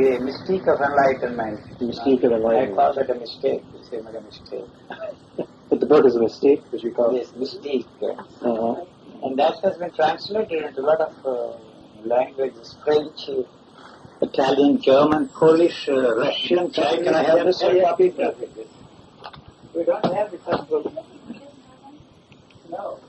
the mystique of enlightenment. Mystique of enlightenment. I call that a mistake. You say not a mistake. But the book is a mystique, as you call it? Yes, mystique. And that has been translated into a lot of languages, French, Italian, German, Polish, Russian, Chinese. Can I have this copy? We don't have it. No.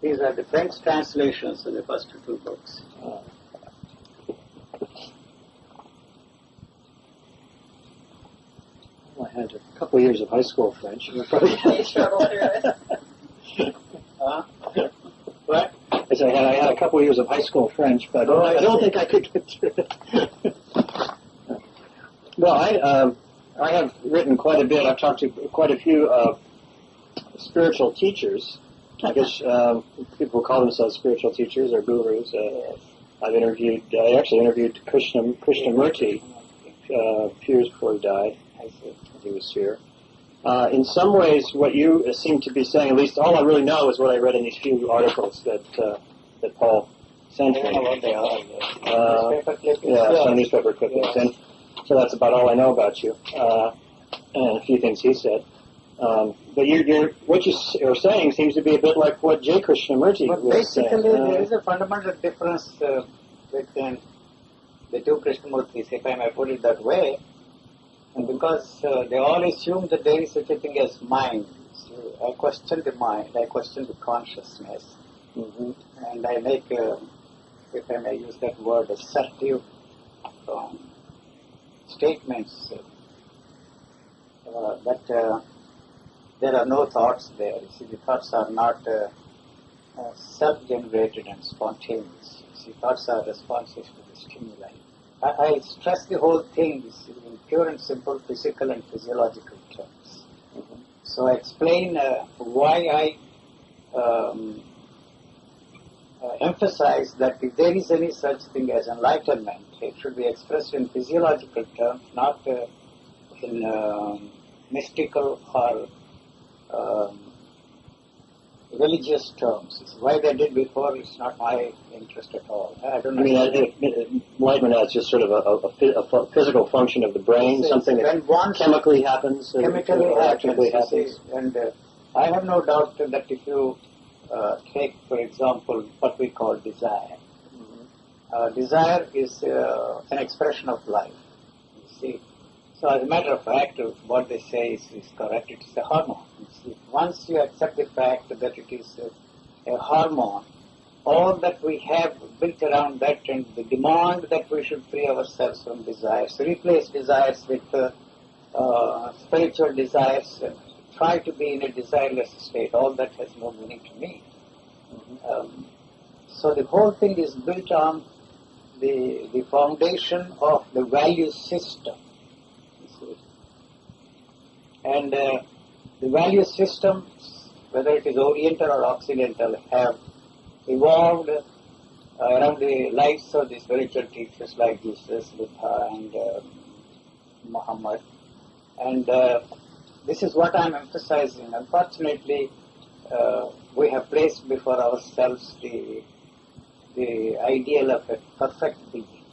These are the French translations of the first two books. I had a couple of years of high school French. What? I said I had a couple of years of high school French, but I don't think I could get through it. Well, I have written quite a bit. I've talked to quite a few spiritual teachers. I guess people call themselves spiritual teachers or gurus. I actually interviewed Krishnamurti a few years before he died. He was here. In some ways, what you seem to be saying, at least all I really know is what I read in these few articles that Paul sent me. Some newspaper clippings. And so that's about all I know about you, and a few things he said. But what you are saying seems to be a bit like what J. Krishnamurti was saying. Basically, there is a fundamental difference between the two Krishnamurtis, if I may put it that way. And because they all assume that there is such a thing as mind. So I question the mind, I question the consciousness. Mm-hmm. And I make, if I may use that word, assertive statements that there are no thoughts there. You see, the thoughts are not self-generated and spontaneous. You see, thoughts are responsive to the stimuli. I stress the whole thing in pure and simple physical and physiological terms. Mm-hmm. So I explain why I emphasize that if there is any such thing as enlightenment, it should be expressed in physiological terms, not in mystical or religious terms. Why they did before is not my interest at all. I don't know. I mean, enlightenment is just sort of a physical function of the brain, something that chemically happens. Chemically happens. And I have no doubt that if you take, for example, what we call desire. Mm-hmm. Desire is an expression of life. You see. So as a matter of fact, what they say is correct. It is a hormone. Once you accept the fact that it is a hormone, all that we have built around that and the demand that we should free ourselves from desires, replace desires with spiritual desires, and try to be in a desireless state, all that has no meaning to me. Mm-hmm. So the whole thing is built on the foundation of the value system. And the value systems, whether it is Oriental or Occidental, have evolved around the lives of the spiritual teachers like Jesus, Buddha, and Muhammad. And this is what I'm emphasizing. Unfortunately, we have placed before ourselves the ideal of a perfect being,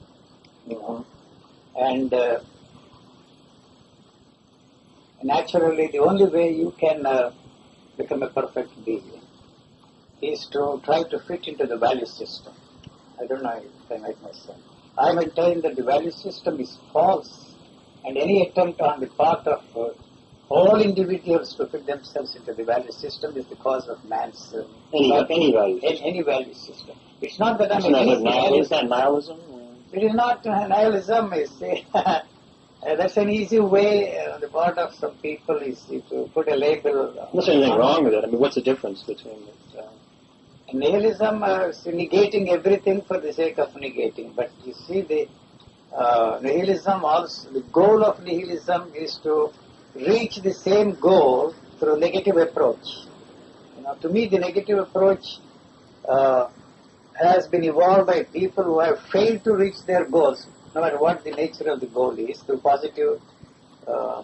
and naturally, the only way you can become a perfect being is to try to fit into the value system. I don't know if I make myself. I maintain that the value system is false, and any attempt on the part of all individuals to fit themselves into the value system is the cause of man's any value system. Any value system. It's not that I'm Is that nihilism? It is not nihilism. That's an easy way on the part of some people is to put a label. There's anything wrong with it. I mean, what's the difference between it? Nihilism is negating everything for the sake of negating. But you see, the nihilism also, the goal of nihilism is to reach the same goal through negative approach. To me, the negative approach has been evolved by people who have failed to reach their goals, no matter what the nature of the goal is, through positive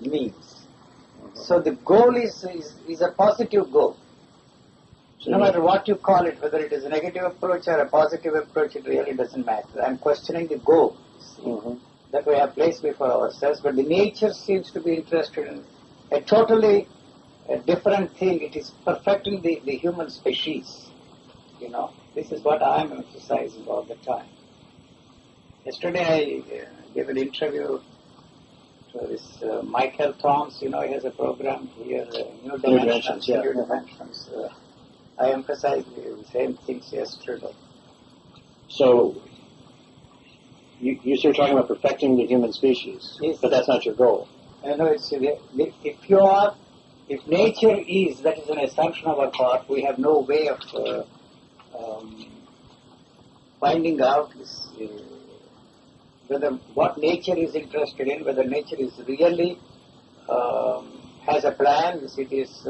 means. So the goal is a positive goal. No matter what you call it, whether it is a negative approach or a positive approach, it really doesn't matter. I'm questioning the goal that we have placed before ourselves, but the nature seems to be interested in a totally different thing. It is perfecting the human species. This is what I'm emphasizing all the time. Yesterday I gave an interview to this Michael Thoms. He has a program here, New Dimensions. New Dimensions. I emphasized the same things yesterday. So, you're talking about perfecting the human species, yes. But that's not your goal. No, if nature that is an assumption of our part, we have no way of finding out whether what nature is interested in, whether nature is really has a plan, it is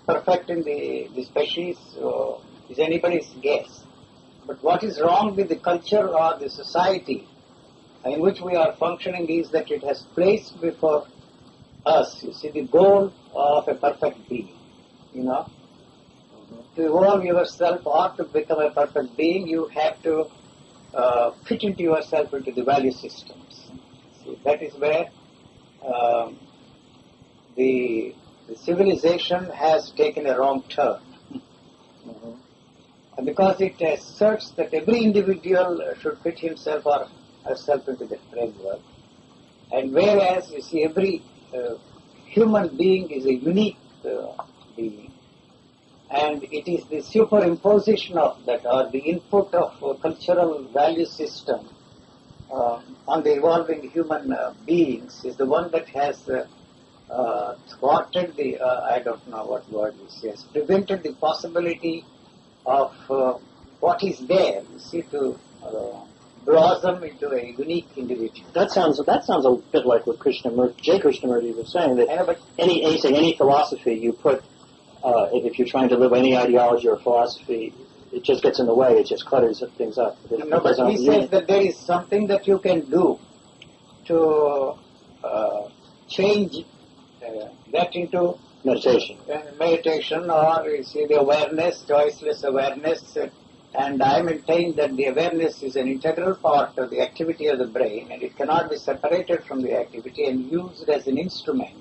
perfecting the species, is anybody's guess. But what is wrong with the culture or the society in which we are functioning is that it has placed before us, the goal of a perfect being, To evolve yourself or to become a perfect being, you have to fit into yourself into the value systems. That is where the civilization has taken a wrong turn. And because it asserts that every individual should fit himself or herself into the framework, and whereas every human being is a unique being, and it is the superimposition of that or the input of cultural value system on the evolving human beings is the one that has thwarted I don't know what word this is, prevented the possibility of what is there, to blossom into a unique individual. That sounds a bit like what Krishnamurti was saying, that any philosophy you put, if you're trying to live any ideology or philosophy, it just gets in the way, it just clutters things up. But he says that there is something that you can do to change that into meditation, or the awareness, choiceless awareness. And I maintain that the awareness is an integral part of the activity of the brain, and it cannot be separated from the activity and used as an instrument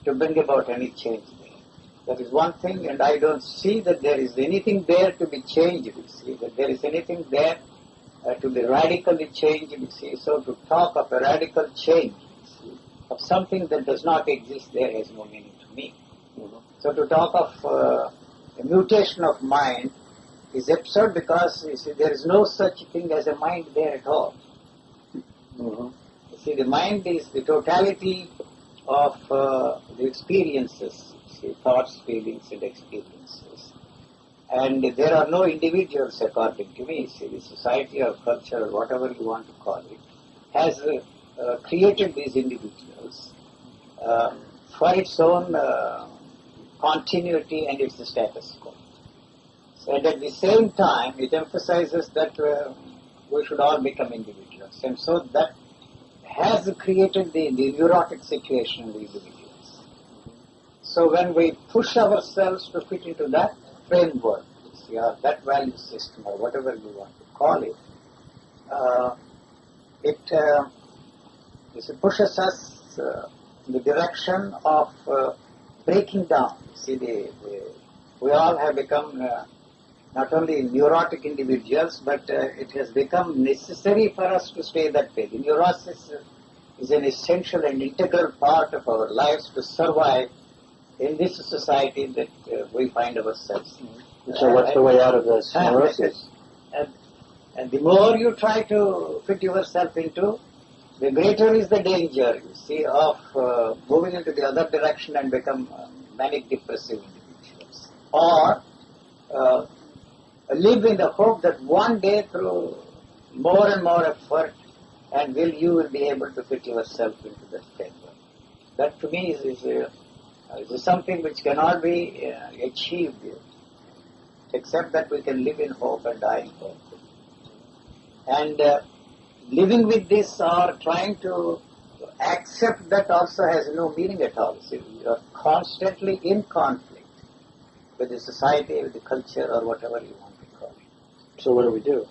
to bring about any change there. That is one thing, and I don't see that there is anything there to be changed. That there is anything there to be radically changed. So to talk of a radical change of something that does not exist there has no meaning to me. So to talk of a mutation of mind is absurd because there is no such thing as a mind there at all. The mind is the totality of the experiences, thoughts, feelings, and experiences. And there are no individuals, according to me. The society or culture, or whatever you want to call it, has created these individuals for its own continuity and its status quo. And at the same time, it emphasizes that we should all become individuals. And so that has created the neurotic situation in the individuals. So when we push ourselves to fit into that framework, or that value system, or whatever you want to call it, it pushes us in the direction of breaking down. We all have become not only neurotic individuals, but it has become necessary for us to stay that way. The neurosis is an essential and integral part of our lives to survive in this society that we find ourselves in. So what's the way out of this neurosis? And the more you try to fit yourself into, the greater is the danger, of moving into the other direction and become manic depressive individuals. Or live in the hope that one day through more and more effort you will be able to fit yourself into that framework. That to me is something which cannot be achieved except that we can live in hope and die in hope. And living with this or trying to accept that also has no meaning at all. See, you are constantly in conflict with the society, with the culture, or whatever you want to call it. So what do we do?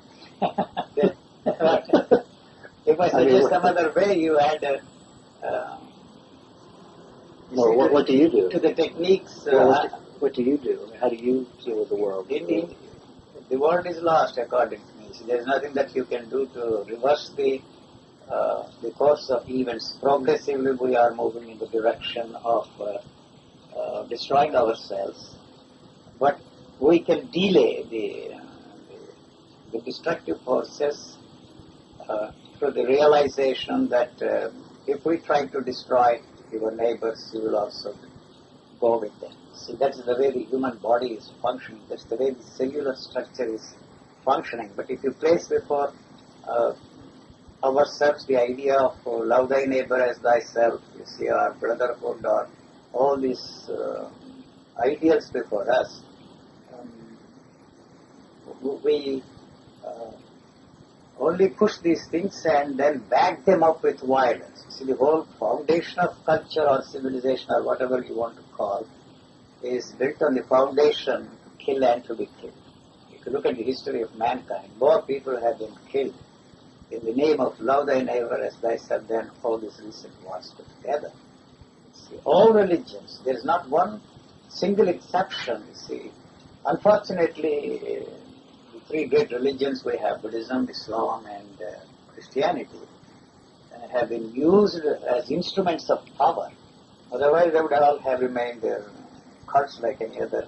If I suggest some other way, you add what do you do? To the techniques. What do you do? How do you deal with the world? The world is lost, according to me. So there is nothing that you can do to reverse the course of events. Progressively, we are moving in the direction of destroying ourselves. But we can delay the destructive forces through the realization that if we try to destroy your neighbors, you will also go with them. See, that's the way the human body is functioning. That's the way the cellular structure is functioning. But if you place before ourselves the idea of love thy neighbor as thyself, you see, our brotherhood, or all these ideals before us, we only push these things and then back them up with violence. See, the whole foundation of culture or civilization or whatever you want to call is built on the foundation to kill and to be killed. If you look at the history of mankind, more people have been killed in the name of love thy neighbor as thyself than all these recent wars put together. See, all religions, there is not one single exception, you see. Unfortunately, the three great religions we have, Buddhism, Islam, and Christianity, have been used as instruments of power. Otherwise, they would all have remained cults like any other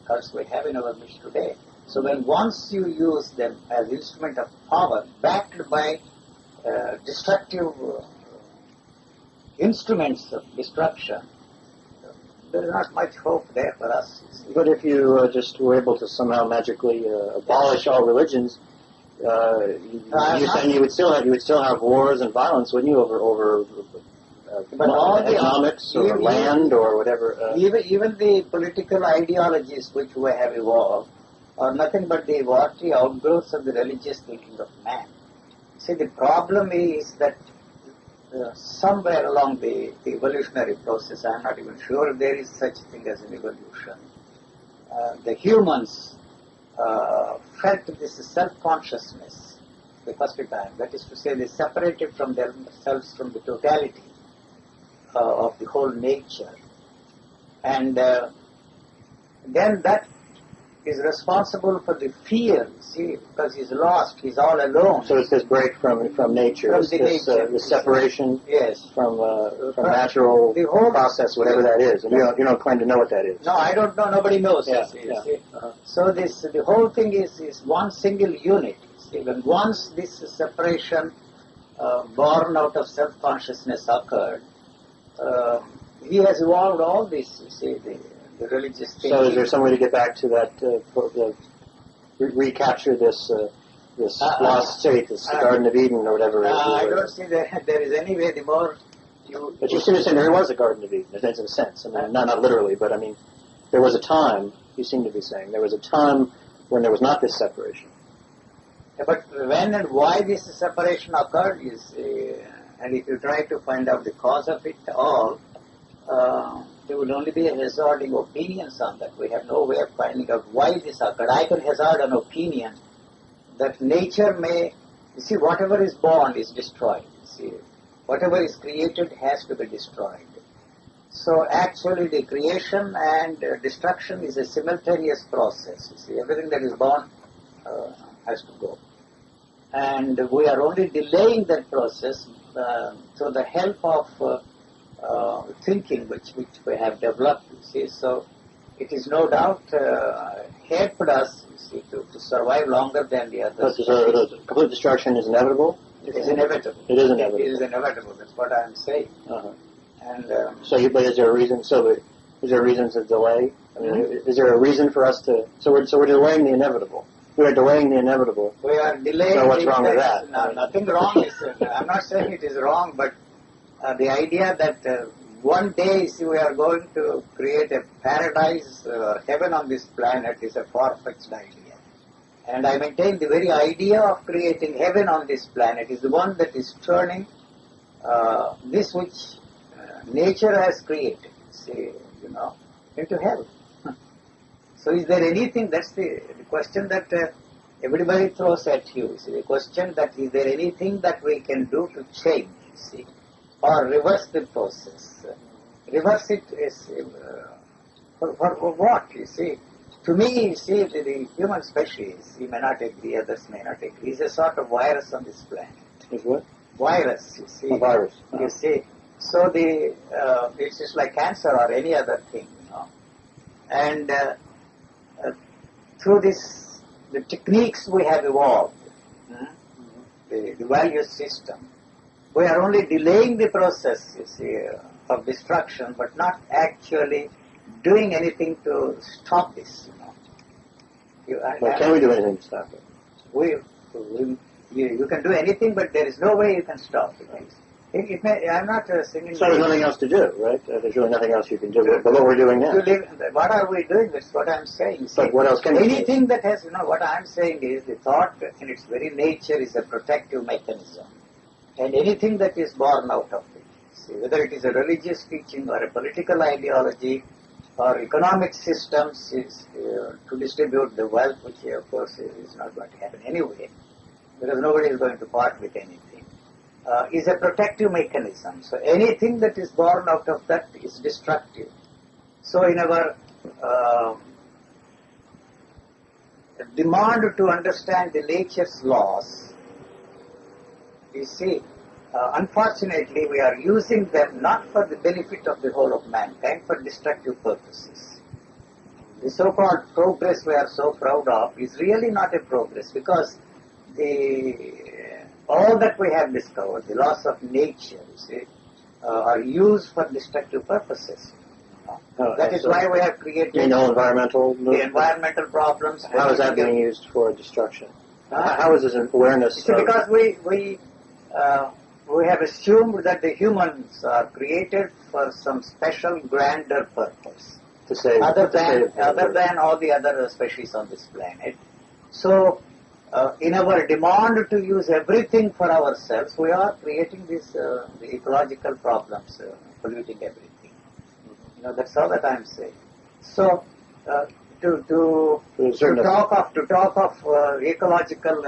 cults we have in our midst today. So when once you use them as instrument of power, backed by destructive instruments of destruction, there is not much hope there for us. But if you just were able to somehow magically abolish all religions, you're saying you would still have wars and violence, wouldn't you, over but all economics or land or whatever? Even the political ideologies which we have evolved are nothing but the watery outgrowths of the religious thinking of man. See, the problem is that somewhere along the evolutionary process, I'm not even sure if there is such a thing as an evolution, the humans felt this self-consciousness the first time. That is to say, they separated from themselves from the totality of the whole nature. And then that is responsible for the fear, see, because he's lost, he's all alone. So it's this break from nature, From this separation yes. from natural the whole process, whatever that is. And you don't claim to know what that is. No, I don't know. Nobody knows. Yeah, See. Uh-huh. So the whole thing is one single unit. See, when once this separation born out of self-consciousness occurred, he has evolved all this, you see, the religious thing. So is there some way to get back to that, recapture this lost state, this Garden of Eden or whatever? I don't see that there is any way. The more you... But you seem to say there was a Garden of Eden, in a sense. I mean, not literally, but I mean, there was a time, you seem to be saying, there was a time when there was not this separation. But when and why this separation occurred is, and if you try to find out the cause of it all, there will only be hazarding opinions on that. We have no way of finding out why this occurred. I can hazard an opinion that nature may, you see, whatever is born is destroyed. You see, whatever is created has to be destroyed. So actually the creation and destruction is a simultaneous process. You see, everything that is born has to go. And we are only delaying that process through the help of thinking which we have developed, you see. So it is no doubt helped us, you see, to survive longer than the others. So complete destruction is inevitable? It is inevitable. It is inevitable. It is inevitable. That's what I am saying. Uh-huh. And but is there a reason? Is there a reason to delay? I mean, is there a reason for us to? So we're delaying the inevitable. We are delaying the inevitable. We are delaying. So what's wrong with that? No, nothing wrong. I'm not saying it is wrong, but the idea that one day we are going to create a paradise, heaven on this planet is a far-fetched idea. And I maintain the very idea of creating heaven on this planet is the one that is turning this which nature has created, say, into hell. So is there anything, that's the question that everybody throws at you. See, the question that is there anything that we can do to change, see, or reverse the process? Reverse it is, for what, you see? To me, you see, the human species, you may not agree, others may not agree, is a sort of virus on this planet. Is what? Virus, you see. A virus. You see. So it's just like cancer or any other thing, And through the techniques we have evolved, the value system, we are only delaying the process, you see, of destruction, but not actually doing anything to stop this, But can we do anything to stop it? You can do anything, but there is no way you can stop it. I'm not singing. So there's nothing else to do, right? There's really nothing else you can do but what we're doing now. What are we doing? That's what I'm saying. See, but what else can you do? Anything that has, what I'm saying is the thought in its very nature is a protective mechanism. And anything that is born out of it, see, whether it is a religious teaching or a political ideology or economic systems is to distribute the wealth, which of course is not going to happen anyway, because nobody is going to part with anything. Is a protective mechanism. So anything that is born out of that is destructive. So in our demand to understand the nature's laws, you see, unfortunately we are using them not for the benefit of the whole of mankind, for destructive purposes. The so-called progress we are so proud of is really not a progress, because all that we have discovered, the laws of nature, you see, are used for destructive purposes. That is why we have created the environmental problems. How is that being used for destruction? How is this awareness? See, because we have assumed that the humans are created for some special grander purpose, to save, other than all the other species on this planet. So, in our demand to use everything for ourselves, we are creating the ecological problems, polluting everything. That's all that I'm saying. So, to talk of ecological,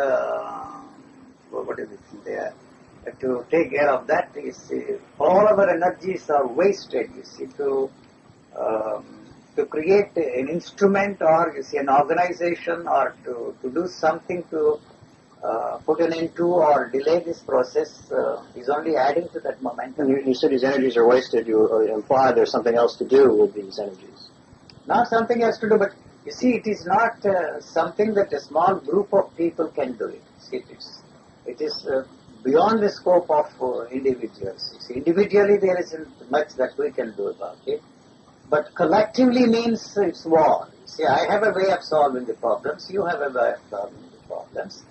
what is it there? To take care of that is all our energies are wasted. You see, to create an instrument or an organization or to do something to put an end to or delay this process is only adding to that momentum. You said these energies are wasted. You imply there's something else to do with these energies. Not something else to do, but you see, it is not something that a small group of people can do it. See, it is beyond the scope of individuals. You see, individually there isn't much that we can do about it. But collectively means it's war. See, I have a way of solving the problems, you have a way of solving the problems,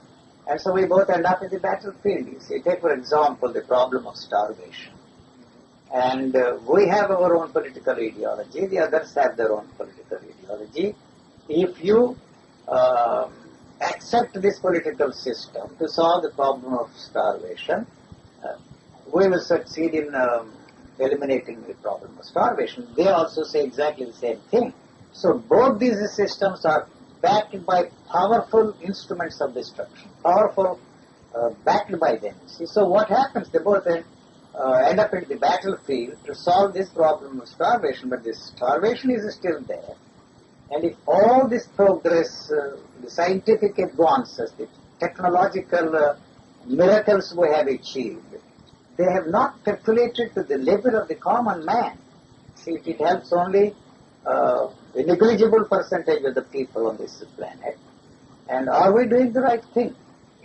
and so we both end up in the battlefield. You see, take for example the problem of starvation. And we have our own political ideology, the others have their own political ideology. If you accept this political system to solve the problem of starvation, we will succeed in eliminating the problem of starvation. They also say exactly the same thing. So both these systems are backed by powerful instruments of destruction, backed by them. See, so what happens? They both end up in the battlefield to solve this problem of starvation, but this starvation is still there. And if all this progress, the scientific advances, the technological miracles we have achieved, they have not percolated to the level of the common man. See, it helps only a negligible percentage of the people on this planet. And are we doing the right thing?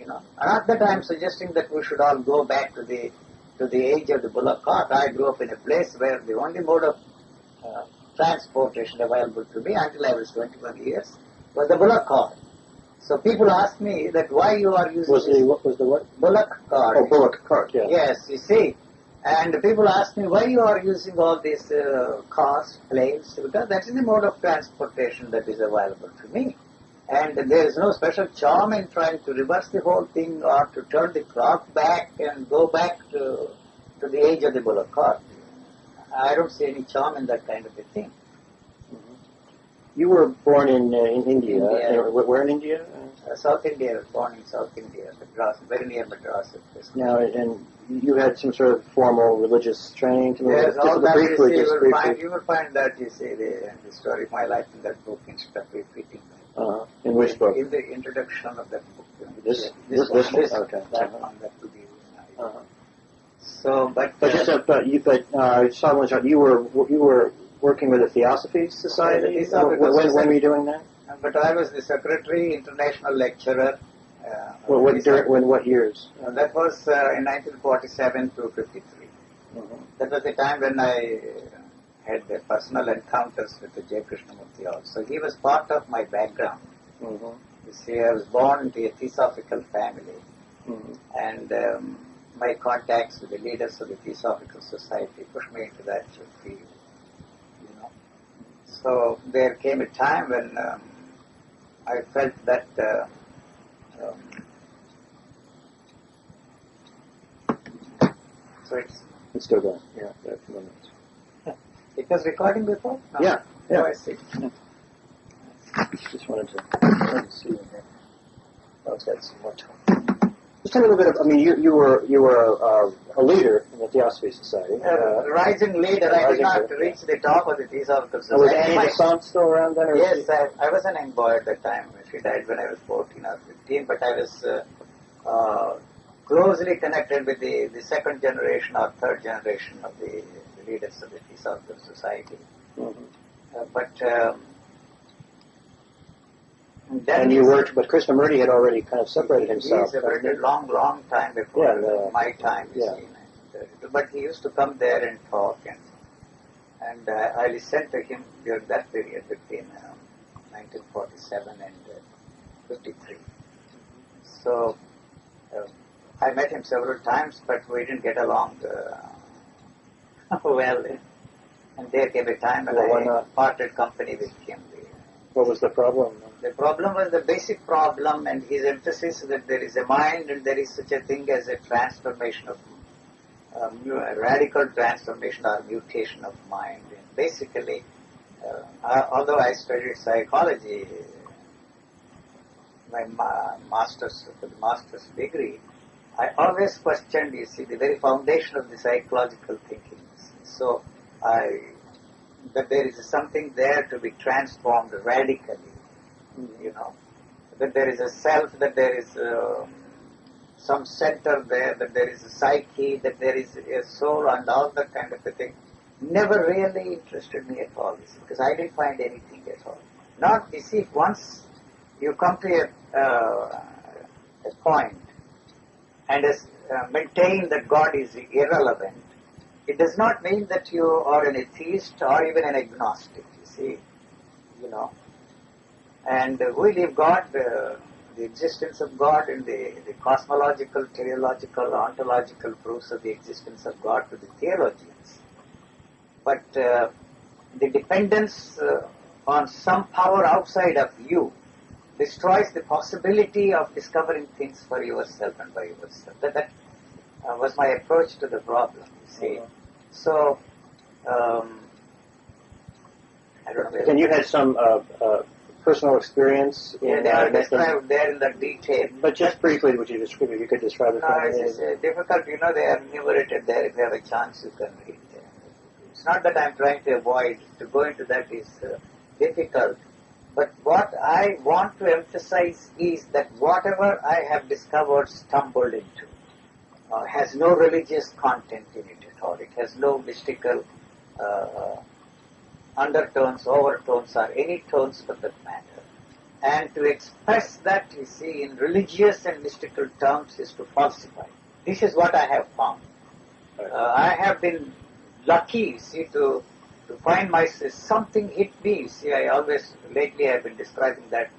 Not that I'm suggesting that we should all go back to the age of the bullock cart. I grew up in a place where the only mode of transportation available to me until I was 21 years was the bullock cart. So people ask me that why you are using what was the what? Bullock cart. Oh, bullock cart, yeah. Yes, you see. And people ask me why you are using all these cars, planes, because that is the mode of transportation that is available to me. And there is no special charm in trying to reverse the whole thing or to turn the clock back and go back to to the age of the bullock cart. I don't see any charm in that kind of a thing. You were born in India. India. Where in India? South India. I was born in South India, Madras, very near Madras. Now, and you had some sort of formal religious training? Yes, all that briefly, you will find that, you see, the story of my life in that book instead of repeating. In which book? In the introduction of that book. This one. Okay. That one, that would be. So, but you were working with the Theosophy Society. When were you doing that? But I was the secretary, international lecturer. What years? That was in 1947 to 53. That was the time when I had personal encounters with the Krishnamurti also. He was part of my background. You see, I was born into a Theosophical family, and my contacts with the leaders of the Theosophical Society pushed me into that field. So there came a time when I felt that so it's still going. Yeah, there are a few minutes. It was recording before? No. Yeah. Oh, I see. Just wanted to see in here. I've got some more time. Just tell me a little bit of, you were a leader in the Theosophy Society. Rising leader. I did not reach the top of the Theosophical Society. Was Annie Besant still around then? Yes, I was an young boy at that time. She died when I was 14 or 15, but I was closely connected with the second generation or third generation of the leaders of the Theosophical Society. And you worked, but Krishnamurti had already kind of separated himself. He separated long time before my time, you see. But he used to come there and talk, and I listened to him during that period between 1947 and 53. So I met him several times, but we didn't get along well. And there came a time when I parted company with him. What was the problem? The problem was the basic problem, and his emphasis that there is a mind and there is such a thing as a transformation of a radical transformation or mutation of mind. And basically, although I studied psychology, my master's degree, I always questioned, you see, the very foundation of the psychological thinking. So that there is something there to be transformed radically, that there is a self, that there is some center there, that there is a psyche, that there is a soul and all that kind of a thing. Never really interested me at all, because I didn't find anything at all. Not, you see, once you come to a point and maintain that God is irrelevant, it does not mean that you are an atheist or even an agnostic, you see, And we leave God, the existence of God and the cosmological, teleological, ontological proofs of the existence of God to the theologians. But the dependence on some power outside of you destroys the possibility of discovering things for yourself and by yourself. That was my approach to the problem, you see. So, I don't know. And you had some personal experience in they are described there in the detail. But just briefly, would you describe it? You could describe it. No, it's difficult. They are enumerated there. If you have a chance, you can read them. It's not that I'm trying to avoid. To go into that is difficult. But what I want to emphasize is that whatever I have discovered, stumbled into, has no religious content in it at all. It has no mystical undertones, overtones, or any tones for that matter. And to express that, you see, in religious and mystical terms is to falsify. This is what I have found. I have been lucky, you see, to find myself, something hit me. You see, lately I've been describing that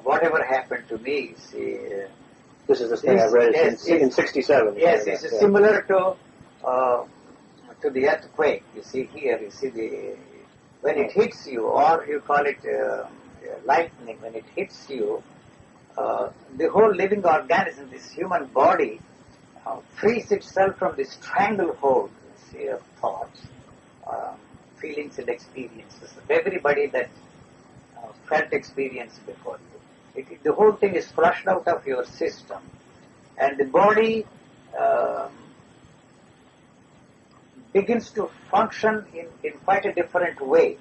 whatever happened to me, you see. This is the thing I read in 67. Yes, it's similar to the earthquake. You see here, when it hits you, or you call it lightning, when it hits you, the whole living organism, this human body, frees itself from the stranglehold, say, of thoughts, feelings and experiences of everybody that felt experience before you. The whole thing is flushed out of your system, and the body begins to function in quite a different way.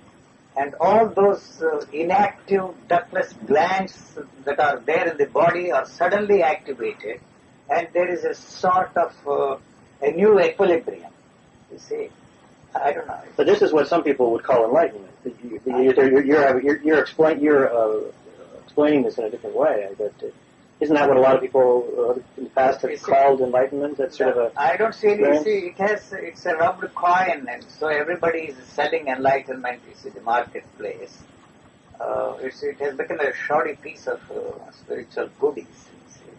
And all those inactive ductless glands that are there in the body are suddenly activated, and there is a sort of a new equilibrium. You see, I don't know. But this is what some people would call enlightenment. You're explaining this in a different way. But isn't that what a lot of people in the past have called enlightenment? That's sort of a. I don't see any. See, it's a rubbed coin, and so everybody is selling enlightenment. You see, the marketplace. It has become a shoddy piece of spiritual goodies. You see,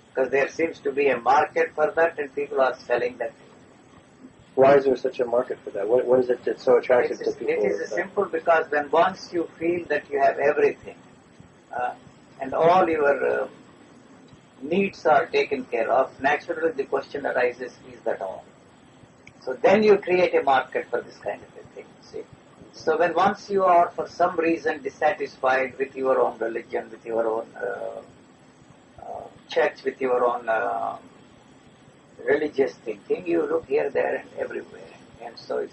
because there seems to be a market for that, and people are selling that. Why is there such a market for that? What is it that's so attractive to people? It is simple because when once you feel that you have everything, and all your needs are taken care of, naturally the question arises, is that all? So then you create a market for this kind of a thing, see. So when once you are for some reason dissatisfied with your own religion, with your own church, with your own religious thinking, you look here, there and everywhere. And so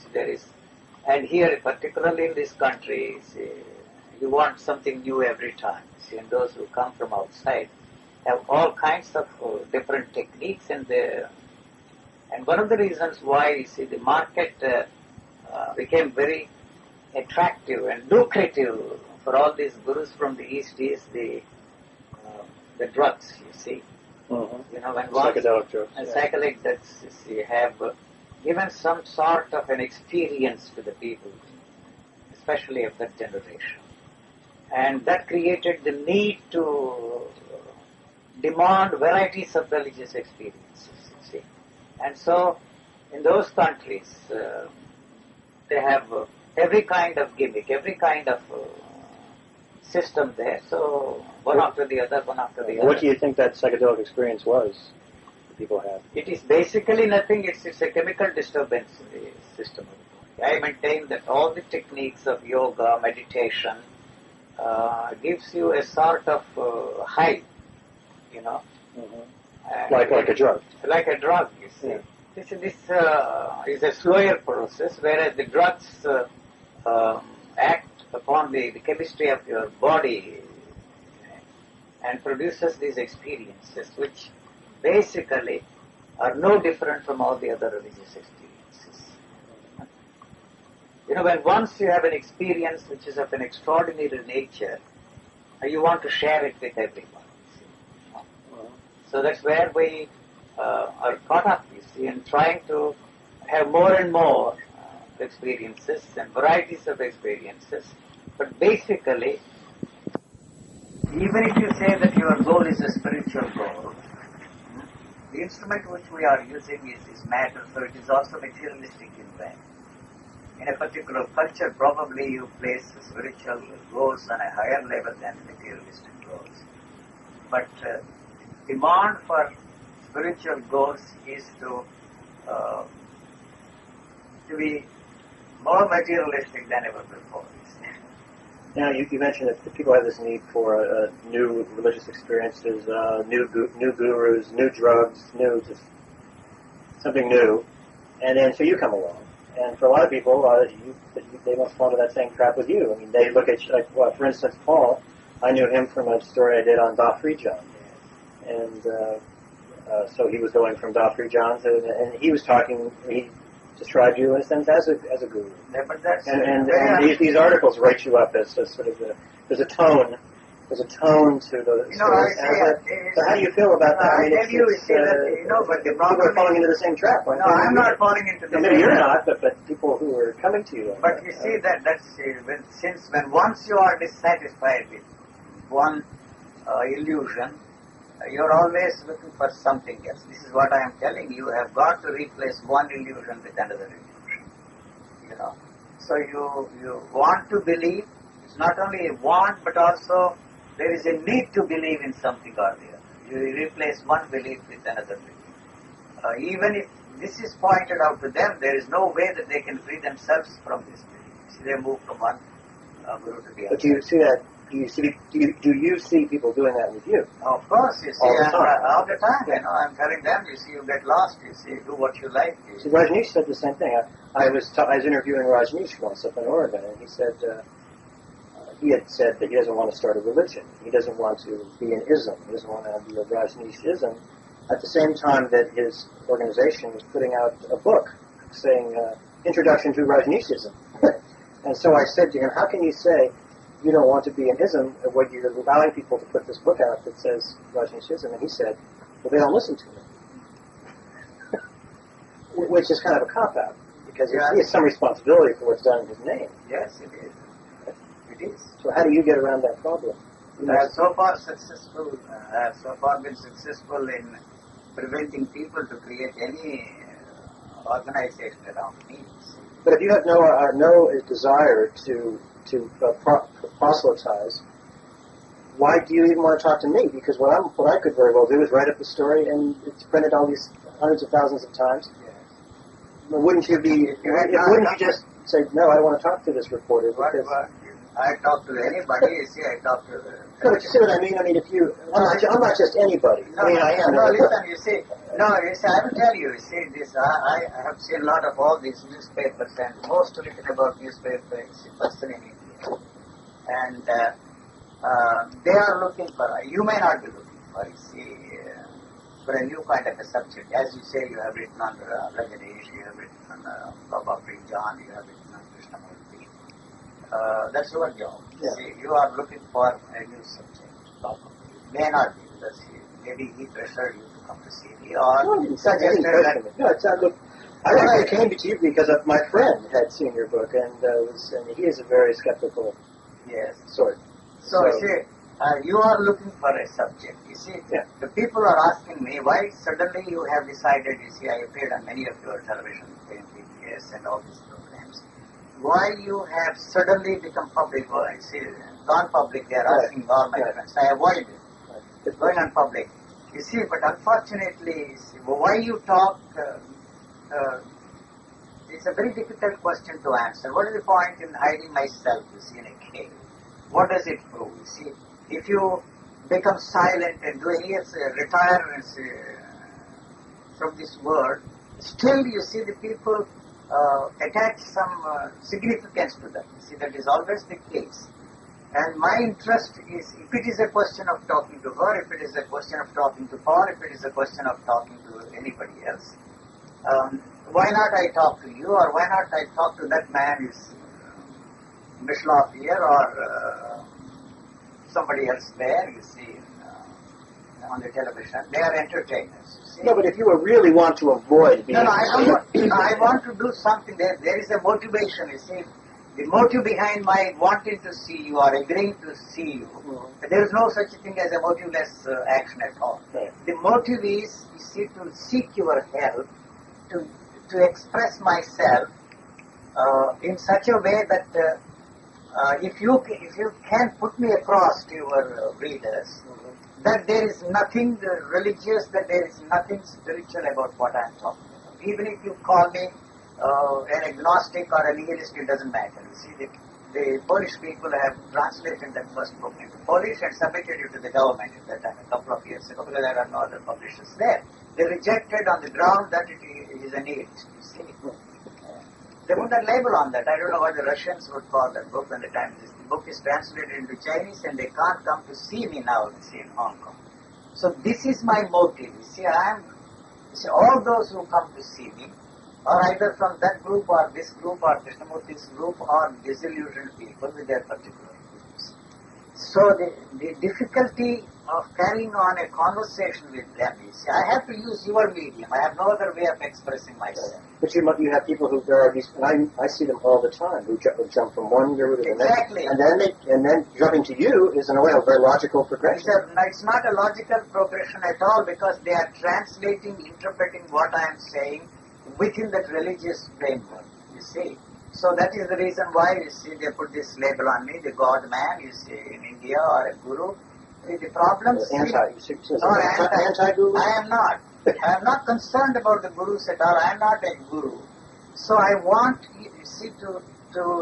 and here particularly in this country, see, you want something new every time. See, and those who come from outside have all kinds of different techniques, and one of the reasons why, you see, the market became very attractive and lucrative for all these gurus from the East is the drugs, you see. Mm-hmm. You know, when psychedelic drugs. Psychedelic drugs, you see, have given some sort of an experience to the people, especially of that generation. And that created the need to demand varieties of religious experiences, you see. And so, in those countries, they have every kind of gimmick, every kind of system there. So, one after the other, one after the other. What do you think that psychedelic experience was that people had? It is basically nothing. It's a chemical disturbance in the system of the body. I maintain that all the techniques of yoga, meditation, gives you a sort of high, you know. Mm-hmm. Like a drug. Like a drug, you see. Yeah. This is a slower process, whereas the drugs act upon the chemistry of your body and produces these experiences, which basically are no different from all the other religious experiences. You know, when once you have an experience which is of an extraordinary nature, you want to share it with everyone. So that's where we are caught up, you see, in trying to have more and more experiences and varieties of experiences. But basically, even if you say that your goal is a spiritual goal, the instrument which we are using is matter, so it is also materialistic in fact. In a particular culture, probably you place spiritual goals on a higher level than materialistic goals. But demand for spiritual goals is to be more materialistic than ever before. Now, you mentioned that people have this need for new religious experiences, new gurus, new drugs, just something new. And then so you come along. And for a lot of people, they must fall into that same trap with you. I mean, they look at you like, well, for instance, Paul, I knew him from a story I did on Dafri John. And so he was going from Dafri John and he was talking, he described you in a sense as a guru. Yeah, but that's and these articles write you up as a sort of there's a tone to the story. So how do you feel about that? I mean, but the people are falling into the same trap. No, I'm not falling into the maybe you're not, but people who are coming to you. But you see when once you are dissatisfied with one illusion, you're always looking for something else. This is what I am telling you. You have got to replace one illusion with another illusion. You know, so you want to believe. It's not only a want, but also there is a need to believe in something or the other. You replace one belief with another belief. even if this is pointed out to them, there is no way that they can free themselves from this belief. See, they move from one guru to the other. But do you see that? Do you see people doing that with you? Of course, you see, All the time. all the time. You know, I'm telling them, you see, you get lost. You see, do what you like. See, Rajneesh said the same thing. I was interviewing Rajneesh once up in Oregon, and he said he had said that he doesn't want to start a religion. He doesn't want to be an ism. He doesn't want to be a Rajneesh-ism. At the same time that his organization was putting out a book saying Introduction to Rajneeshism. And so I said to him, how can you say you don't want to be an ism when you're allowing people to put this book out that says Rajneeshism? And he said, well, they don't listen to me. Which is kind of a cop-out, because he has some responsibility for what's done in his name. Yes, it is. It is. So how do you get around that problem? I have so far been successful in preventing people to create any organization around me. But if you have no desire to proselytize, why do you even want to talk to me? Because what I could very well do is write up the story, and it's printed all these hundreds of thousands of times. Yes. Wouldn't you just say, no, I don't want to talk to this reporter? Because I talk to anybody. You see, I talk to. No, but you see what I mean? I mean, I'm not just anybody. No, I am. No, listen, you see, I will tell you, this, I have seen a lot of all these newspapers, and most written about newspapers, person in India. And they are looking for, you may not be looking for, you see, for a new kind of a subject. As you say, you have written on Rajneesh, you have written on probably John, you have written on Krishnamurti. That's your job. Yeah. See, you are looking for a new subject. May not be, because maybe he pressured you to come to see me, or suggested that. No, it's not. Look, I actually came to you because my friend had seen your book, and he is a very skeptical sort. So you see, you are looking for a subject. You see, the people are asking me, why suddenly you have decided, you see, I appeared on many of your television, PBS and all these programs. Why you have suddenly become public, or I see, gone public, they are asking all my friends. I avoid it, going on public. You see, but unfortunately, you see, why you talk, it's a very difficult question to answer. What is the point in hiding myself, you see, in a cave? What does it prove? You see, if you become silent and retire from this world, still you see the people attach some significance to that. You see, that is always the case. And my interest is, if it is a question of talking to her, if it is a question of talking to Paul, if it is a question of talking to anybody else, why not I talk to you, or why not I talk to that man, is Mishloff here, or somebody else there, you see, on the television. They are entertainers, you see. No, but if you really want to avoid being... I want to do something. There is a motivation, you see. The motive behind my wanting to see you or agreeing to see you, there is no such thing as a motiveless action at all. Right. The motive is, you see, to seek your help, to express myself in such a way that if you can put me across to your readers, that there is nothing religious, that there is nothing spiritual about what I am talking about. Even if you call me an agnostic or a nihilist, it doesn't matter. You see, the Polish people have translated that first book into Polish and submitted it to the government at that time, a couple of years ago, because there are no other publishers there. They rejected on the ground that it is a nihilist, you see. They put a label on that. I don't know what the Russians would call that book when the time is. The book is translated into Chinese and they can't come to see me now, you see, in Hong Kong. So this is my motive. You see, all those who come to see me are either from that group or this group or Krishnamurti's group or disillusioned people with their particular groups. So the difficulty of carrying on a conversation with them, you see, I have to use your medium. I have no other way of expressing myself. But you have people who, there are these, and I see them all the time, who jump from one guru to the next. And then jumping to you is in a way a very logical progression. It's not a logical progression at all, because they are translating, interpreting what I am saying within that religious framework, you see. So that is the reason why, you see, they put this label on me, the God man, you see, in India, or a guru. The problem is... Anti-guru? I am not. I am not concerned about the gurus at all. I am not a guru. So I want, you see, to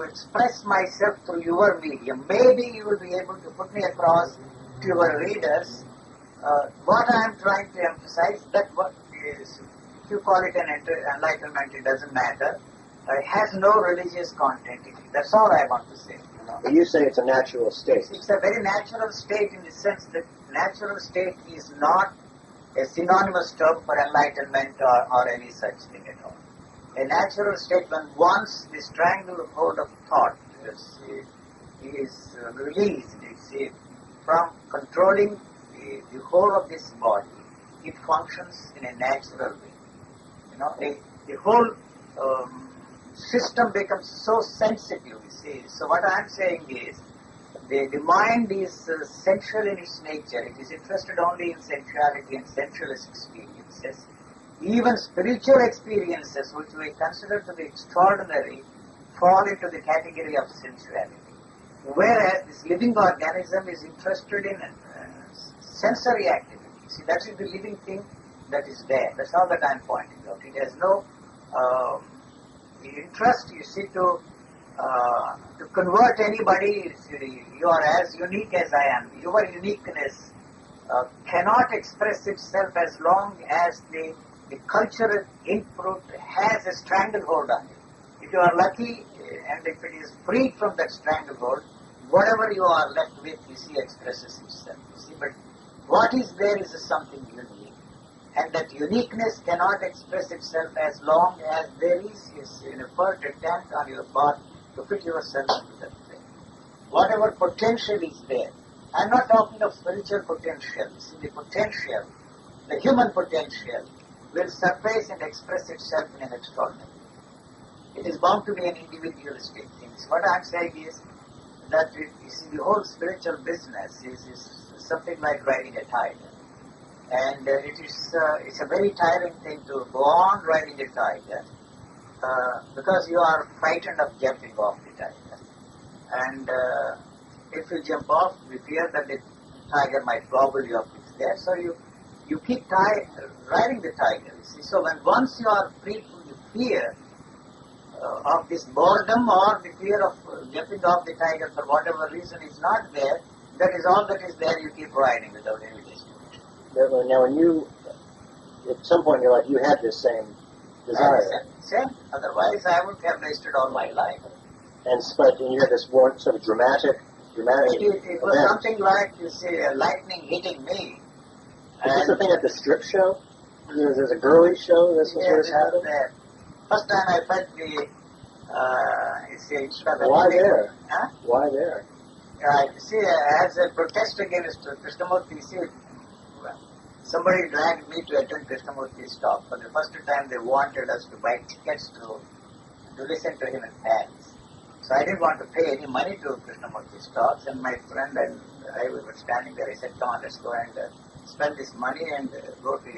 express myself through your medium. Maybe you will be able to put me across to your readers what I am trying to emphasize, that what is, if you call it an enlightenment, it doesn't matter. It has no religious content in it. That's all I want to say. But you say it's a natural state. It's a very natural state in the sense that natural state is not a synonymous term for enlightenment or any such thing at all. A natural state, when once the stranglehold of thought is released, from controlling the whole of this body, it functions in a natural way. The whole system becomes so sensitive, you see. So what I am saying is, the mind is sensual in its nature. It is interested only in sensuality and sensualist experiences. Even spiritual experiences, which we consider to be extraordinary, fall into the category of sensuality. Whereas this living organism is interested in sensory activity. See, that is the living thing that is there. That's all that I am pointing out. It has no interest, you see, to convert anybody. You are as unique as I am. Your uniqueness cannot express itself as long as the cultural input has a stranglehold on it. If you are lucky and if it is freed from that stranglehold, whatever you are left with, you see, expresses itself. You see, but what is there is something unique. And that uniqueness cannot express itself as long as there is an effort, attempt on your part to fit yourself into that thing. Whatever potential is there. I'm not talking of spiritual potential. See, the potential, the human potential, will surface and express itself in an extraordinary way. It is bound to be an individualistic thing. So what I'm saying is that the whole spiritual business is something like riding a tiger. And it's a very tiring thing to go on riding a tiger because you are frightened of jumping off the tiger. And if you jump off, you fear that the tiger might gobble you up with there. So you keep riding the tiger. You see. So once you are free from the fear of this boredom or the fear of jumping off the tiger for whatever reason is not there, that is all that is there. You keep riding without any destination. Now, when you, at some point in your life, you had this same desire. Same. Otherwise, I would have wasted all my life. And you had this one sort of dramatic. It was event. something like, you see, lightning hitting me. Is this the thing at the strip show? There's a girly show. This was where this happened. First time I felt Why there? Huh? Why there? You see, as a protest against Krishnamurti, somebody dragged me to attend Krishnamurti's talk. For the first time, they wanted us to buy tickets to listen to him in Paris. So I didn't want to pay any money to Krishnamurti's talks, and my friend and I were standing there. I said, "Come on, let's go and spend this money and go to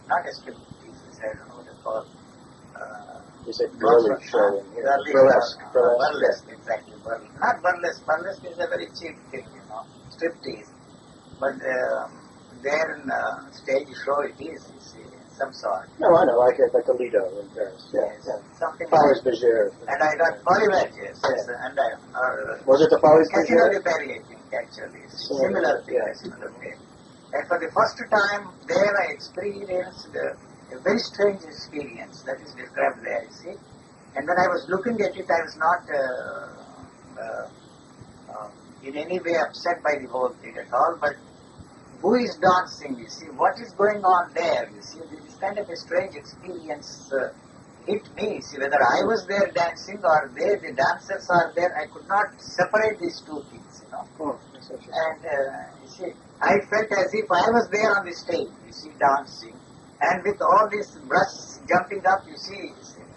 not a strip piece, I don't know what it's called." You said girly show. Burlesque, exactly. Not burlesque. Burlesque is a very cheap thing, striptease. But there in stage show it is, you see, some sort. No, I know, like the Lido in Paris. Yes. Something Folies Bergère. And I got Folies yes. And was it the Folies Casino Bergère? de Paris, I think, actually. Similar thing, similar thing. And for the first time there I experienced a very strange experience that is described there, you see. And when I was looking at it, I was not in any way upset by the whole thing at all, but who is dancing, you see, what is going on there, you see, this kind of a strange experience hit me, you see, whether I was there dancing or the dancers are there, I could not separate these two things, That's interesting. And, you see, I felt as if I was there on the stage, you see, dancing, and with all these breasts jumping up, you see,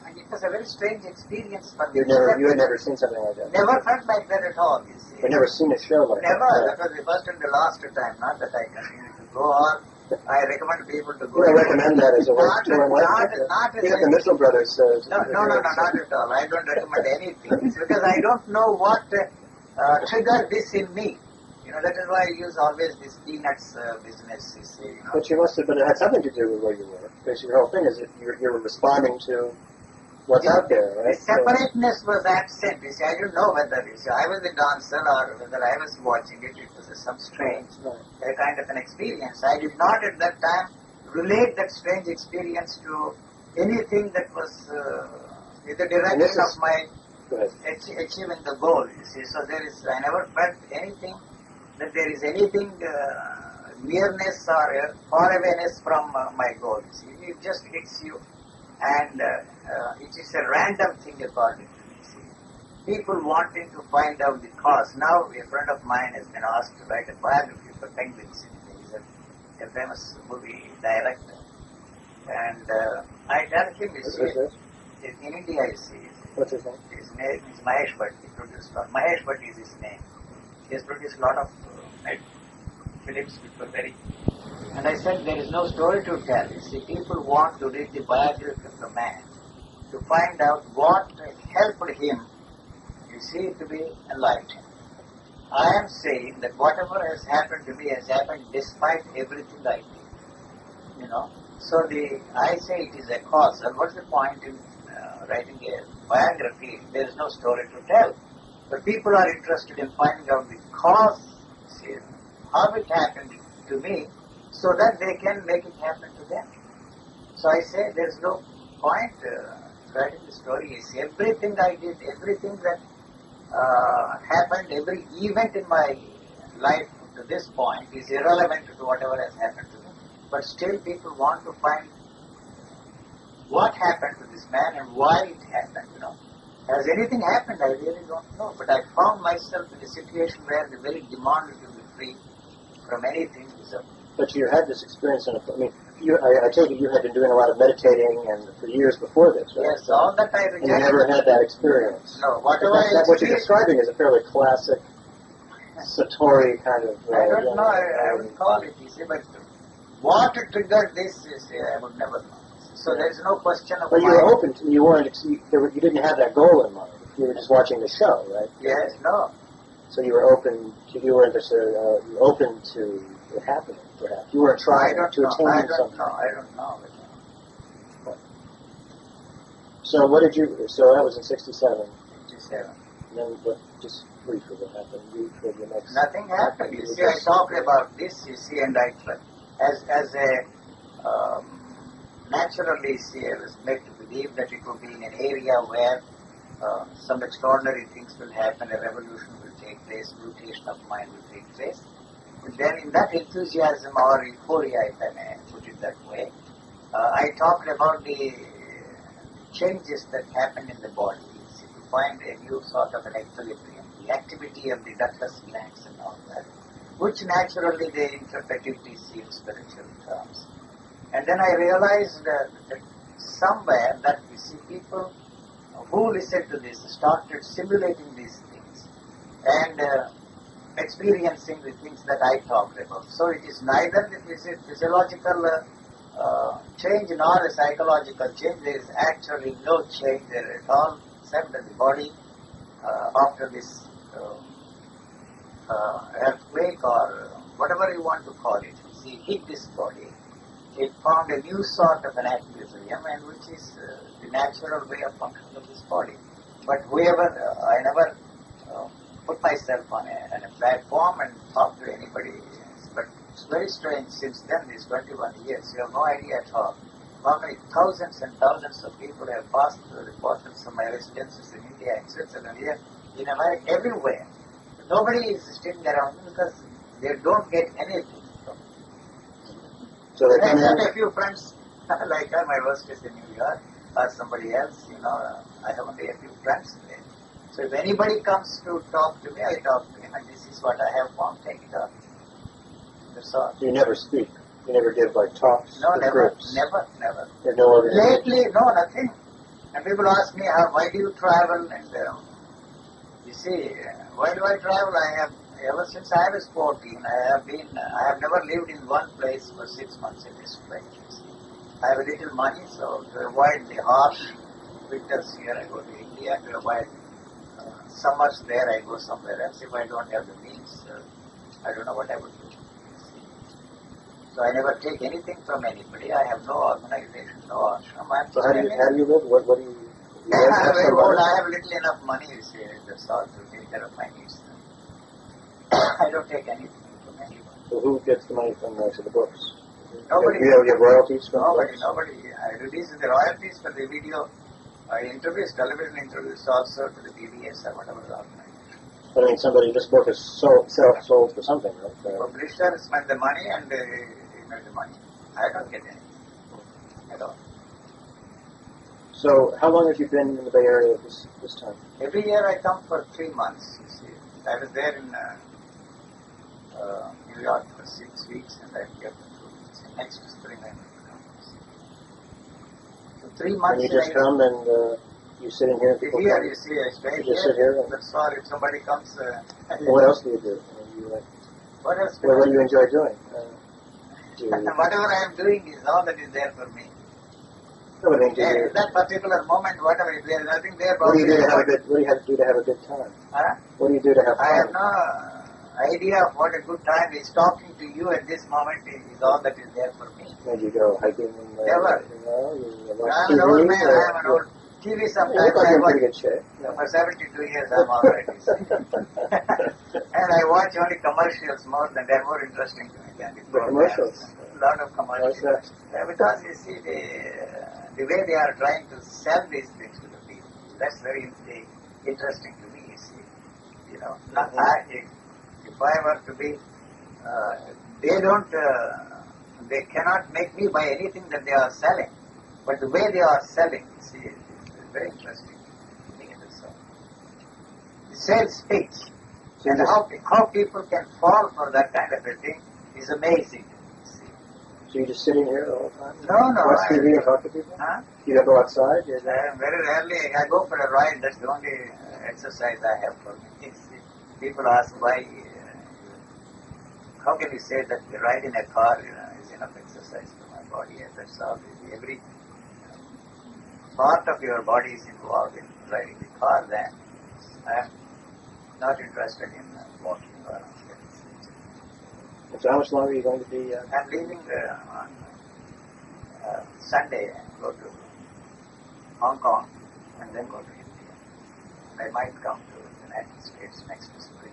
and it was a very strange experience for me. You had never seen something like that? Never felt like that at all, you see. You've never seen a show like Never. that? That was the first and the last time. Not that I continue to go on. I recommend people to go. I recommend that as a way to Not the Mitchell Brothers. No, not at all. I don't recommend anything. It's because I don't know what triggered this in me. that is why I use always this peanuts business, you see. But you must have had something to do with where you were, because your whole thing is that you're responding to what's out there, right? The separateness was absent. You see, I don't know whether I was a dancer or whether I was watching it. It was some strange kind of an experience. I did not at that time relate that strange experience to anything that was in the direction of my achieving the goal. You see, so I never felt anything that there is anything nearness or far awayness from my goal. You see, it just hits you. And it is a random thing according to me. See. People wanting to find out the cause. Now a friend of mine has been asked to write a biography for penguins. He's a famous movie director. And I tell him, you see, in India, you see, what's his name? His name is Mahesh Bhatt. He produced Mahesh Bhatt is his name. He has produced a lot of films which were very. And I said, there is no story to tell. You see, people want to read the biography of the man to find out what helped him, you see, to be enlightened. I am saying that whatever has happened to me has happened despite everything I did. So I say it is a cause. And what's the point in writing a biography? There is no story to tell. But people are interested in finding out the cause, see, how it happened to me, so that they can make it happen to them. So I say there is no point writing the story. You see, everything I did, everything that happened, every event in my life to this point is irrelevant to whatever has happened to me. But still people want to find what happened to this man and why it happened, Has anything happened? I really don't know. But I found myself in a situation where the very demand to be free from anything is up. But you had this experience, I take it you had been doing a lot of meditating and for years before this, right? Yes, all that I rejected. And you never had that experience. No, whatever what you're describing is a fairly classic Satori kind of... I don't know, I would call it, you see, but what triggered this, you see, I would never know. So there is no question of... But you were open to, you didn't have that goal in mind. You were just watching the show, right? Yes, no. So you were open to it happening, perhaps. You weren't trying to attain something. I don't know. So so that was in 67. 67. And then just briefly what happened? The next... Nothing happened. You see, I talked about this, you see, and as a naturally, see, I was made to believe that it would be in an area where some extraordinary things will happen, a revolution will take place, mutation of mind will take place. And then in that enthusiasm or euphoria, if I may put it that way, I talked about the changes that happen in the body. See, to find a new sort of an equilibrium, the activity of the ductless glands and all that, which naturally they interpret it in spiritual terms. And then I realized that somewhere that you see people who listened to this started simulating these things and experiencing the things that I talked about. So it is neither the physiological change nor a psychological change. There is actually no change there at all, except that the body after this earthquake or whatever you want to call it, you see, hit this body. It found a new sort of an equilibrium, and which is the natural way of functioning of this body. But I never put myself on a platform and talk to anybody. But it's very strange. Since then, these 21 years, you have no idea at all how many thousands and thousands of people have passed through the portals of my residences in India, in Switzerland, here, in America, everywhere. Nobody is sitting around because they don't get anything. So I have a few friends, like my worst is in New York, or somebody else, I have only a few friends there. So if anybody comes to talk to me, I talk to him, and this is what I have found, take it up. That's all. You never speak? You never give talks? No, never, groups. never. There's no Lately, no, nothing. And people ask me, why do you travel? And you see, why do I travel? Ever since I was 14, I have never lived in one place for 6 months in this place. I have a little money, so to avoid the harsh winters here, I go to India. To avoid summers there, I go somewhere else if I don't have the means. I don't know what I would do. So I never take anything from anybody. I have no organization, no ashram. So how do you live? What do you? I am very old. I have little enough money. You see, that's all to take care of my needs. I don't take anything from anyone. So who gets the money from the books? Nobody. You have royalties from Nobody. books? Nobody. I release the royalties for the video interviews, television interviews, also to the BBS or whatever the organization. But I mean, this book is sold for something, right? Publisher spent the money and he made the money. I don't get anything at all. So how long have you been in the Bay Area this time? Every year I come for 3 months, you see. I was there in New York for 6 weeks and I'm here for 2 weeks. Next spring I will come. So 3 months. And you just come and you sit in here? Here, you see, I stay you just sit here? That's all. If somebody comes... what else do you do? What else what do you enjoy doing? Whatever I am doing is all that is there for me. That particular moment, whatever, if there is nothing there... What do you do to have a good time? Huh? What do you do to have fun? I have no idea of what a good time is. Talking to you at this moment is all that is there for me. And you go hiking and... Never. You watch I'm TV, an old man. I am an old... TV sometimes... You look like you're in pretty good shape. For 72 years I'm all right. And I watch only commercials more than they're more interesting to me than the commercials? A lot of commercials. Because you see the way they are trying to sell these things to the people, that's very interesting to me, you see. You know, if I were to be, they cannot make me buy anything that they are selling. But the way they are selling, you see, is very interesting. The sales pitch and how people can fall for that kind of a thing is amazing. So you're just sitting here all the time? No. Watch TV and talk to people? Huh? You don't go outside? Very rarely. I go for a ride. That's the only exercise I have for me. People ask why. How can you say that the ride in a car is enough exercise for my body? That's all. Every part of your body is involved in riding the car. Then I am not interested in walking around. So how much longer are you going to be? I'm leaving on Sunday and go to Hong Kong and then go to India. I might come to the United States next spring.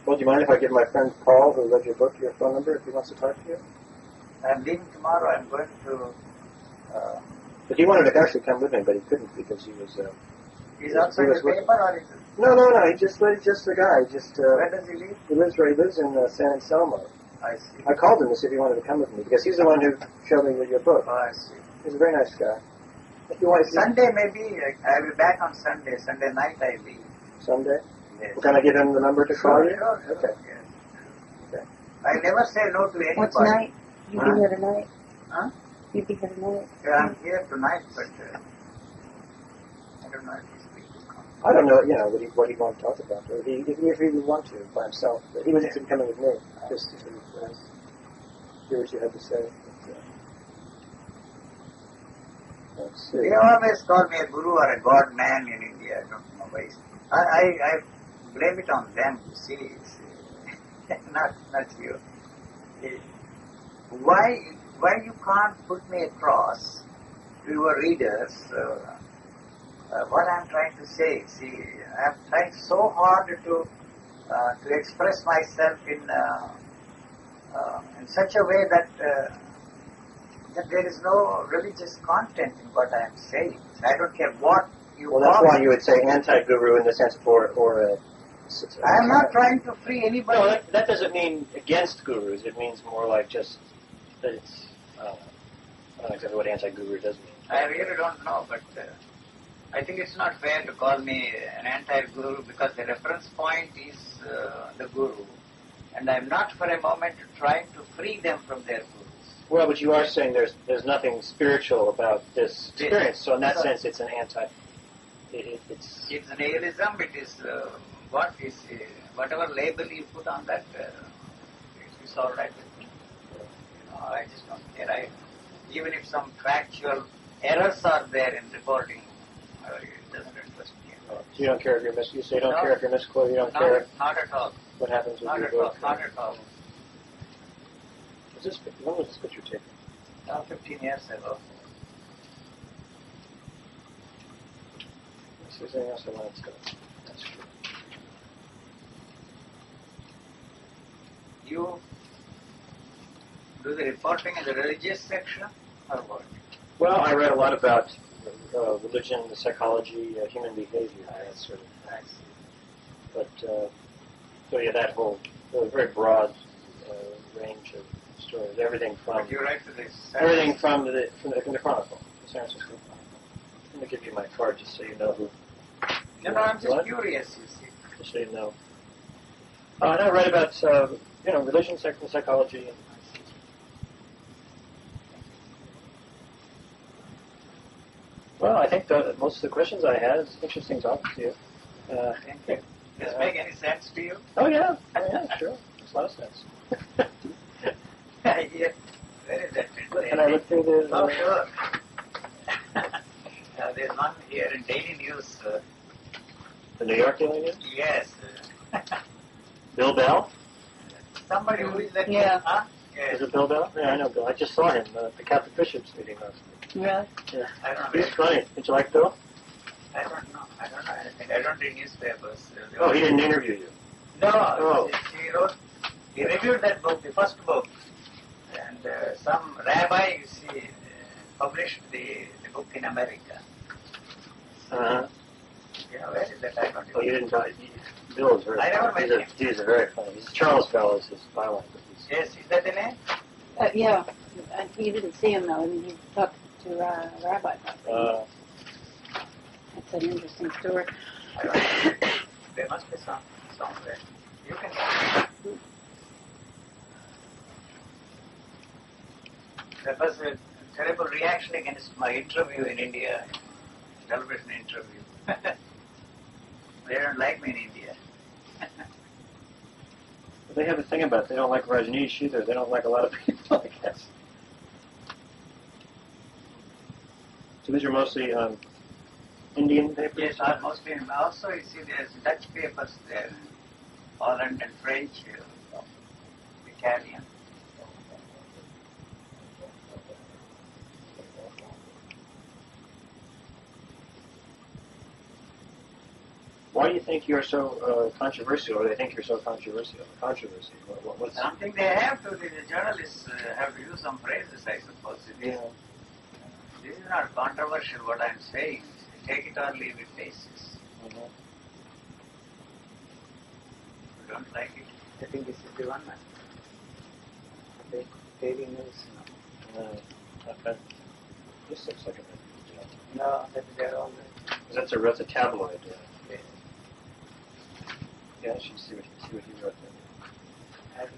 Well, do you mind if I give my friend Paul, who read your book, your phone number if he wants to talk to you? I'm leaving tomorrow. I'm going to... but he wanted to actually come with me, but he couldn't because he was... he's also in the paper or is it? No. He's just a guy. Where does he live? He lives in San Anselmo. I see. I called him to see if he wanted to come with me because he's the one who showed me your book. Oh, I see. He's a very nice guy. If you want to Sunday maybe. I'll be back on Sunday. Sunday night I leave. Sunday? Yes. Well, can I give him the number to call you? Sure. Okay. Yes. Okay. I never say no to anybody. What's tonight? You be here tonight? Huh? You be here tonight? Yeah, I'm here tonight, but I don't know if he's free to come. I don't know, what he'd want to talk about. Or if he would want to by himself. But he was interested in coming with me, just to hear what you had to say. Let's see. They always call me a guru or a god man in India. I don't know why. I blame it on them, you see. Not you. Why you can't put me across to your readers what I'm trying to say? See, I'm trying so hard to express myself in such a way that there is no religious content in what I am saying. I don't care what you Well, that's call why it. you would say anti-guru in the sense or I am not trying to free anybody. No, that doesn't mean against gurus. It means more like just that it's... I don't know exactly what anti-guru does mean. I really don't know, but I think it's not fair to call me an anti-guru because the reference point is the guru. And I'm not for a moment trying to free them from their gurus. Well, but you are saying there's nothing spiritual about this experience. So in that sense, it's an anti... It's nihilism. It is whatever label you put on that, it's all right with me. I just don't care. Even if some factual errors are there in reporting, it doesn't interest me. You don't care if you're you say you don't care if you're misquoted. You don't care. Not at all. What happens with Not your at all. book? Not at all. When was this picture taken? 15 years ago. Is there anything else I wanted to ask you? You do the reporting in the religious section or what? Well, I read a lot about religion, the psychology, human behavior, that sort of thing. I see. But so yeah, that whole very broad range of stories, everything from But you write to the everything from the Chronicle, the San Francisco Chronicle. Let me give you my card just so you know who. No, I'm just What? curious, you see. Just so you know. And I read about religion, psychology, and well, I think most of the questions I had. It's interesting talking to you. Thank you. Does it make any sense to you? Oh yeah, sure. Makes a lot of sense. Yeah. Where is that? Can I look through the? Oh, sure. There's one here in Daily News. The New York Daily News? Yes. Bill Bell? Somebody who is that? Yeah. Huh? Yes. Is it Bill Bell? Yeah, I know Bill. I just saw him at the Catholic Bishops meeting last week. Really? Yeah. I don't know. He's funny. Did you like Bill? I don't know. I don't know anything. I don't read newspapers. Oh, he didn't interview you. No. Oh. He reviewed that book, the first book. And some rabbi, you see, published the book in America. Uh-huh. Where is that? I don't know. Oh, you didn't talk. Bill is very I never funny. met him. He's a very funny. Charles Bell is his byline. Yes, is that the name? Yeah. You didn't see him, though. I mean, he talked to Rabbi about that. That's an interesting story. I don't know. There must be somewhere. You can. There was a terrible reaction against my interview in India, television interview. They don't like me in India. They have a thing about it. They don't like Rajneesh either. They don't like a lot of people, I guess. So these are mostly Indian papers? Yes, mostly. Also, you see, there's Dutch papers there, Holland and French, Italian. Why do you think you're so controversial, or they think you're so controversial? Controversy. What's Something they have to, the journalists have to use some phrases, I suppose. yeah. This is not controversial, what I'm saying. Take it or leave it basis. Mm-hmm. You don't like it? I think this is the one. Daily News. Okay. This looks like a No, they're all there. that's a tabloid. Yes. Yeah, I should see what you wrote there.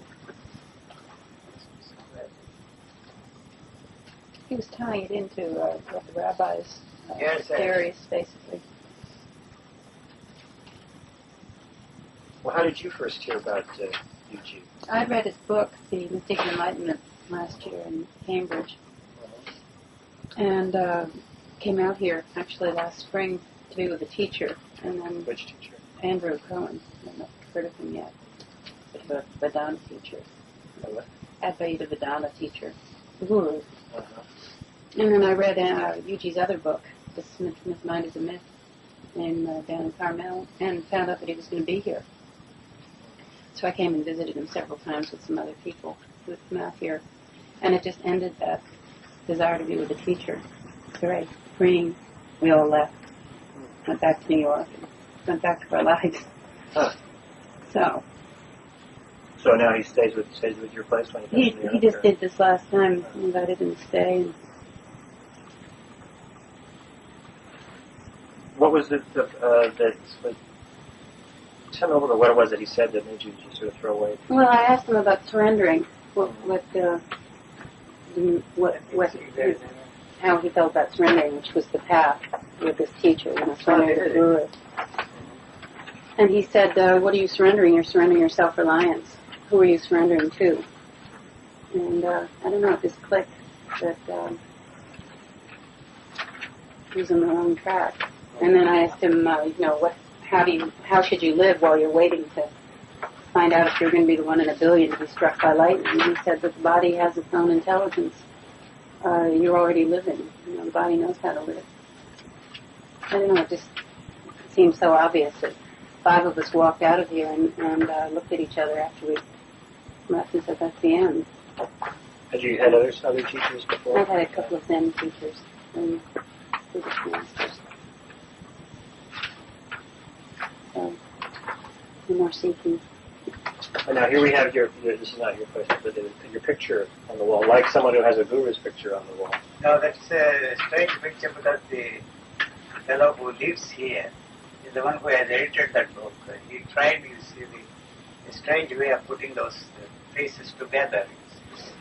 He was tying it into what the rabbis' Yes, yes. theories, basically. Well, how did you first hear about UG? I read his book, The Mystic Enlightenment, last year in Cambridge, and came out here actually last spring to be with a teacher, and then Which teacher? Andrew Cohen. I don't know if you've heard of him yet. The Vedanta teacher, What? Advaita Vedanta teacher, the guru. Uh-huh. And then I read Yuji's other book, This Myth Mind is a Myth, down in Carmel, and found out that he was going to be here. So I came and visited him several times with some other people who had come out here. And it just ended that desire to be with a teacher. Very freeing. We all left. Went back to New York. And went back to our lives. Huh. So So now he stays with your place when he comes to New he York, just or- did this last time. He invited him to stay. And What was it that tell me a little bit what it was that he said that made you just sort of throw away? well, I asked him about surrendering. How he felt about surrendering, which was the path with this teacher, surrendering to the guru. And he said, what are you surrendering? You're surrendering your self-reliance. Who are you surrendering to? And I don't know, it just clicked that he was on the wrong track. And then I asked him, how should you live while you're waiting to find out if you're going to be the one in a billion to be struck by lightning. He said that the body has its own intelligence. You're already living. You know, the body knows how to live. I don't know, it just seems so obvious that 5 of us walked out of here and looked at each other after we left and said, that's the end. Had you had other teachers before? I've had a couple of Zen teachers and Buddhist masters. So, no more seeking. And now here we have this is not your question, but your picture on the wall, like someone who has a guru's picture on the wall. No, that's a strange picture because the fellow who lives here is the one who has edited that book. He tried, you see, the strange way of putting those faces together.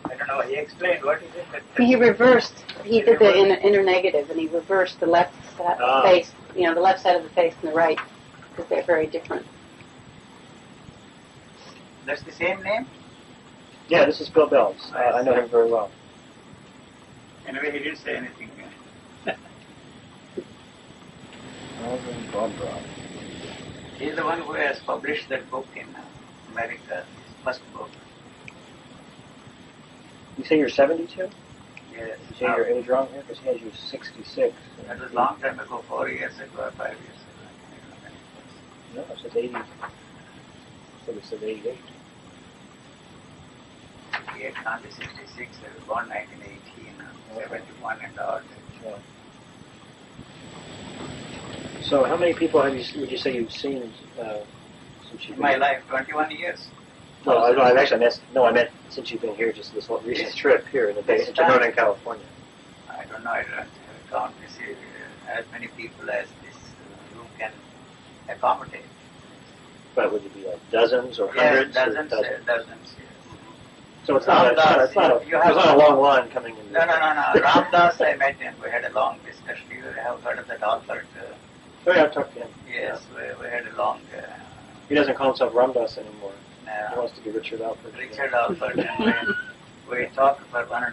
I don't know, he explained what is it that... He reversed, he did the inner negative, and he reversed the left face, you know, the left side of the face and the right, because they're very different. That's the same name? Yeah, this is Bill Bells. I know him very well. Anyway, he didn't say anything. He's the one who has published that book in America, his first book. You say you're 72? Yes. You say your age wrong here? Because he has you 66. That was a long time ago, 4 years ago or 5 years ago. No, it says 80. So it says 88. 88, can't be 66. I was born 1918, 71 and all. Yeah. So how many people would you say you've seen since you've been My life, 21 years. No, I meant since you've been here, just this one recent trip here in Northern California. I don't know, I don't count to see as many people as this room can accommodate. But would it be like dozens or Yes, hundreds? dozens, yes. So it's not a long line coming in. No. Ramdas, I met him. We had a long discussion. You have heard of that author? Oh yeah, I've talked to him. Yes, we had a long... he doesn't call himself Ramdas anymore. No. He wants to be Richard Alford. Richard Alford. And we talked for 1